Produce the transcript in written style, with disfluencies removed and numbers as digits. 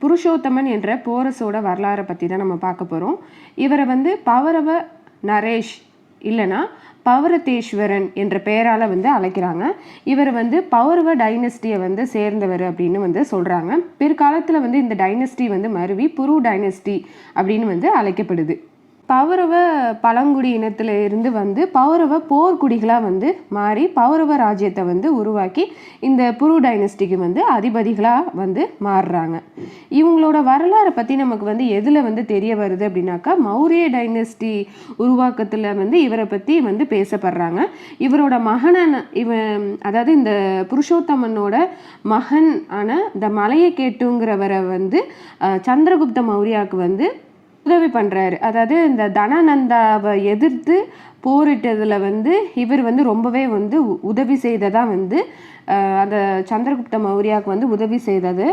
புருஷோத்தமன் என்ற போரஸோட வரலாறை பற்றி தான் நம்ம பார்க்க போகிறோம். இவரை வந்து பவரவ நரேஷ் இல்லைனா பவரதேஸ்வரன் என்ற பெயரால் வந்து அழைக்கிறாங்க. இவர் வந்து பௌரவ டைனஸ்டியை வந்து சேர்ந்தவர் அப்படின்னு வந்து சொல்கிறாங்க. பிற்காலத்தில் வந்து இந்த டைனஸ்டி வந்து மருவி புரு டைனஸ்டி அப்படின்னு வந்து அழைக்கப்படுது. பௌரவ பழங்குடி இனத்தில் இருந்து வந்து பௌரவ போர்க்குடிகளாக வந்து மாறி பௌரவ ராஜ்யத்தை வந்து உருவாக்கி இந்த புரு டைனஸ்டிக்கு வந்து அதிபதிகளாக வந்து மாறுறாங்க. இவங்களோட வரலாறை பற்றி நமக்கு வந்து எதில் வந்து தெரிய வருது அப்படின்னாக்கா, மௌரிய டைனஸ்டி உருவாக்கத்தில் வந்து இவரை பற்றி வந்து பேசப்படுறாங்க. இவரோட மகனான அதாவது இந்த புருஷோத்தமனோட மகன் ஆன இந்த மலையகேட்டுங்கிறவரை வந்து சந்திரகுப்த மௌரியாவுக்கு வந்து உதவி பண்ணுறாரு. அதாவது இந்த தனானந்தாவை எதிர்த்து போரிட்டதில் வந்து இவர் வந்து ரொம்பவே வந்து உதவி செய்ததாக வந்து அந்த சந்திரகுப்த மௌரியாவுக்கு வந்து உதவி செய்தது